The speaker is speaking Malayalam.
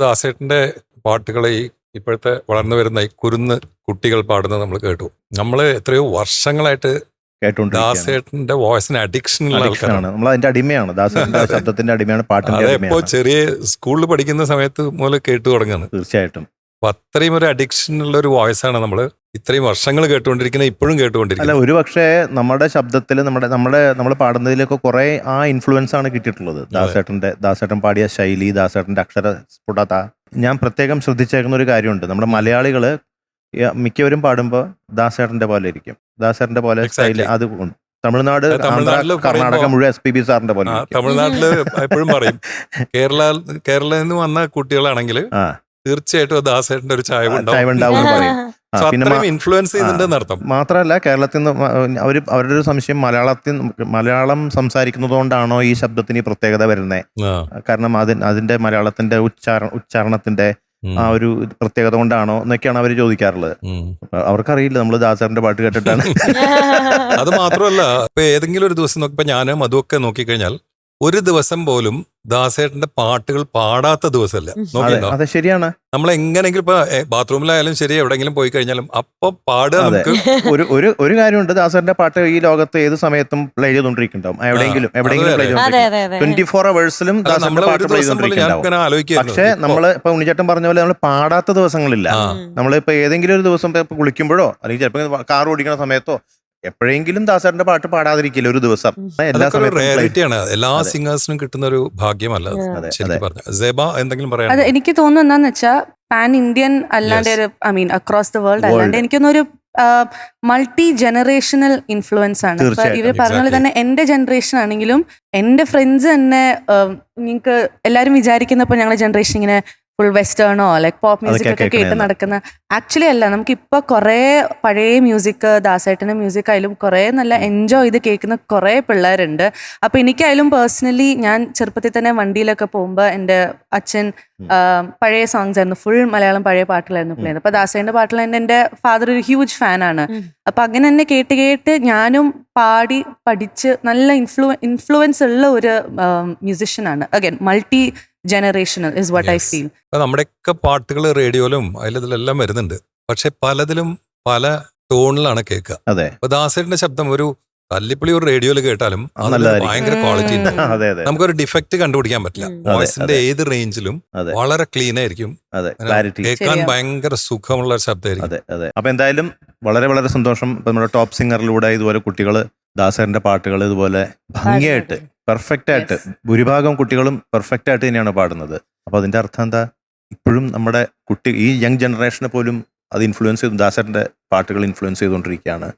ദാസേട്ടന്റെ പാട്ടുകളെ ഇപ്പോഴത്തെ വളർന്നു വരുന്ന ഈ കുരുന്ന് കുട്ടികൾ പാടുന്നത് നമ്മൾ കേട്ടു. നമ്മൾ എത്രയോ വർഷങ്ങളായിട്ട് ദാസേട്ടന്റെ വോയിസിന് അഡിക്ഷനുള്ള ആൾക്കാരാണ്. നമ്മൾ അതിന്റെ അടിമയാണ്, ദാസേട്ടന്റെ ശബ്ദത്തിന്റെ അടിമയാണ്, പാട്ടിന്റെ അതെപ്പോ ചെറിയ സ്കൂളിൽ പഠിക്കുന്ന സമയത്ത് മുതൽ കേട്ടു തുടങ്ങുന്നത്. തീർച്ചയായിട്ടും അപ്പൊ അത്രയും ഒരു അഡിക്ഷൻ ഉള്ള ഒരു വോയിസ് ആണ് നമ്മൾ ഇത്രയും വർഷങ്ങൾ കേട്ടുകൊണ്ടിരിക്കുന്നത്, ഇപ്പോഴും കേട്ടുകൊണ്ടിരിക്കുന്നത്. അല്ല, ഒരു പക്ഷേ നമ്മുടെ ശബ്ദത്തിൽ നമ്മൾ പാടുന്നതിലൊക്കെ കുറെ ആ ഇൻഫ്ലുവൻസ് ആണ് കിട്ടിയിട്ടുള്ളത്. ദാസേട്ടൻ പാടിയ ശൈലി, ദാസേട്ടന്റെ അക്ഷര സ്ഫുടത. ഞാൻ പ്രത്യേകം ശ്രദ്ധിച്ചേക്കുന്ന ഒരു കാര്യമുണ്ട്, നമ്മുടെ മലയാളികള് മിക്കവരും പാടുമ്പോൾ ദാസേട്ടന്റെ പോലെ ഇരിക്കും, ദാസേട്ടന്റെ പോലെ ശൈലി. അത് തമിഴ്നാട്, കർണാടക മുഴുവൻ SPB സാറിന്റെ പോലെ. തമിഴ്നാട്ടില് എപ്പോഴും പറയും കേരളയിൽ നിന്ന് വന്ന കുട്ടികളാണെങ്കിൽ തീർച്ചയായിട്ടും ദാസേട്ടന്റെ ഒരു ചായ ഇൻഫ്ലുവൻസ് ചെയ്യുന്നുണ്ടെന്ന് അർത്ഥം. മാത്രമല്ല, കേരളത്തിൽ നിന്ന് അവരുടെ ഒരു സംശയം മലയാളം സംസാരിക്കുന്നത് കൊണ്ടാണോ ഈ ശബ്ദത്തിന് പ്രത്യേകത വരുന്നത്? കാരണം അതിന്റെ മലയാളത്തിന്റെ ഉച്ചാരണത്തിന്റെ ആ ഒരു പ്രത്യേകത കൊണ്ടാണോ എന്നൊക്കെയാണ് അവർ ചോദിക്കാറുള്ളത്. അവർക്കറിയില്ല നമ്മൾ ദാസേട്ടന്റെ പാട്ട് കേട്ടിട്ടാണ്. അത് മാത്രമല്ല, ഇപ്പൊ ഏതെങ്കിലും ഒരു ദിവസം നോക്കിയപ്പോ ഞാനും അതുമൊക്കെ നോക്കിക്കഴിഞ്ഞാൽ ഒരു ദിവസം പോലും ദാസേട്ടന്റെ പാട്ടുകൾ പാടാത്ത ദിവസമല്ല. അതെ, ശരിയാണ്. നമ്മൾ എങ്ങനെങ്കിലും ഇപ്പൊ ബാത്റൂമിലായാലും ശരി, എവിടെയെങ്കിലും പോയി കഴിഞ്ഞാലും അപ്പൊ പാടുക. നമുക്ക് ഒരു കാര്യമുണ്ട്, ദാസേട്ടന്റെ പാട്ട് ഈ ലോകത്ത് ഏത് സമയത്തും പ്ലേ ചെയ്തോണ്ടിരിക്കുന്നുണ്ടാവും, എവിടെയെങ്കിലും പ്ലേ ചെയ്തോണ്ടിരിക്കും. 24 hours-ലും ദാസേട്ടന്റെ പാട്ട് പ്ലേ ചെയ്തോണ്ടിരിക്കുന്നുണ്ടാവും. പക്ഷെ നമ്മള് ഇപ്പൊ ഉണ്ണിച്ചേട്ടൻ പറഞ്ഞ പോലെ നമ്മൾ പാടാത്ത ദിവസങ്ങളില്ല. നമ്മളിപ്പോ ഏതെങ്കിലും ഒരു ദിവസം കുളിക്കുമ്പോഴോ അല്ലെങ്കിൽ ചിലപ്പോൾ കാർ ഓടിക്കുന്ന സമയത്തോ എപ്പോഴെങ്കിലും ദാസേട്ടന്റെ പാട്ട് പാടാതിരിക്കില്ല ഒരു ദിവസം. എല്ലാ സിംഗേഴ്സിനും കിട്ടുന്ന ഒരു ഭാഗ്യമല്ല. എന്തെങ്കിലും പറയാം? അത് എനിക്ക് തോന്നുന്നു എന്താന്ന് വെച്ചാൽ പാൻ ഇന്ത്യൻ അല്ലാണ്ട് ഒരു അക്രോസ് ദ വേൾഡ് അല്ലാണ്ട് എനിക്കൊന്നൊരു മൾട്ടി ജനറേഷണൽ ഇൻഫ്ലുവൻസ് ആണ്. ഇപ്പൊ ഇവർ പറഞ്ഞ പോലെ തന്നെ എന്റെ ജനറേഷൻ ആണെങ്കിലും എന്റെ ഫ്രണ്ട്സ് തന്നെ നിങ്ങൾക്ക് എല്ലാവരും വിചാരിക്കുന്നപ്പോ ഞങ്ങളുടെ ജനറേഷൻ ഇങ്ങനെ ഫുൾ വെസ്റ്റേണോ ലൈക്ക് പോപ്പ് മ്യൂസിക് ഒക്കെ കേട്ട് നടക്കുന്ന, ആക്ച്വലി അല്ല. നമുക്കിപ്പോ കുറെ പഴയ മ്യൂസിക്, ദാസേട്ടന്റെ മ്യൂസിക് ആയാലും കുറെ നല്ല എൻജോയ് ചെയ്ത് കേൾക്കുന്ന കുറെ പിള്ളേരുണ്ട്. അപ്പൊ എനിക്കായാലും പേഴ്സണലി ഞാൻ ചെറുപ്പത്തിൽ തന്നെ വണ്ടിയിലൊക്കെ പോകുമ്പോൾ എൻ്റെ അച്ഛൻ പഴയ സോങ്സ് ആയിരുന്നു, ഫുൾ മലയാളം പഴയ പാട്ടിലായിരുന്നു പ്ലേ ചെയ്തത്. അപ്പൊ ദാസേട്ടന്റെ പാട്ടിൽ തന്നെ എൻ്റെ ഫാദർ ഒരു ഹ്യൂജ് ഫാനാണ്. അപ്പൊ അങ്ങനെ തന്നെ കേട്ട് കേട്ട് ഞാനും പാടി പഠിച്ച് നല്ല ഇൻഫ്ലുവൻസ് ഉള്ള ഒരു മ്യൂസിഷ്യനാണ്. Again multi generational is what I feel. നമ്മുടെയൊക്കെ പാട്ടുകൾ റേഡിയോയിലും അതിലെല്ലാം വരുന്നുണ്ട്, പക്ഷെ പലതിലും പല ടോണിലാണ് കേൾക്കുക. അപ്പൊ ദാസേട്ടന്റെ ശബ്ദം ഒരു തല്ലിപ്പൊളി ഒരു റേഡിയോയിൽ കേട്ടാലും ഭയങ്കര ക്വാളിറ്റി ഉണ്ട്. നമുക്കൊരു ഡിഫക്റ്റ് കണ്ടുപിടിക്കാൻ പറ്റില്ല. വോയിസിന്റെ ഏത് റേഞ്ചിലും വളരെ ക്ലീൻ ആയിരിക്കും, കേൾക്കാൻ ഭയങ്കര സുഖമുള്ള ഒരു ശബ്ദമായിരിക്കും. അപ്പൊ എന്തായാലും വളരെ വളരെ സന്തോഷം. നമ്മുടെ ടോപ്പ് സിംഗറിലൂടെ ഇതുപോലെ കുട്ടികള് ദാസേട്ടന്റെ പാട്ടുകൾ ഇതുപോലെ ഭംഗിയായിട്ട് പെർഫെക്റ്റ് ആയിട്ട്, ഭൂരിഭാഗം കുട്ടികളും പെർഫെക്റ്റ് ആയിട്ട് തന്നെയാണ് പാടുന്നത്. അപ്പൊ അതിന്റെ അർത്ഥം എന്താ? ഇപ്പോഴും നമ്മുടെ ഈ യങ് ജനറേഷനെ പോലും അത് ഇൻഫ്ലുവൻസ് ചെയ്തു, ദാസേട്ടന്റെ പാട്ടുകൾ ഇൻഫ്ലുവൻസ് ചെയ്തുകൊണ്ടിരിക്കുകയാണ്.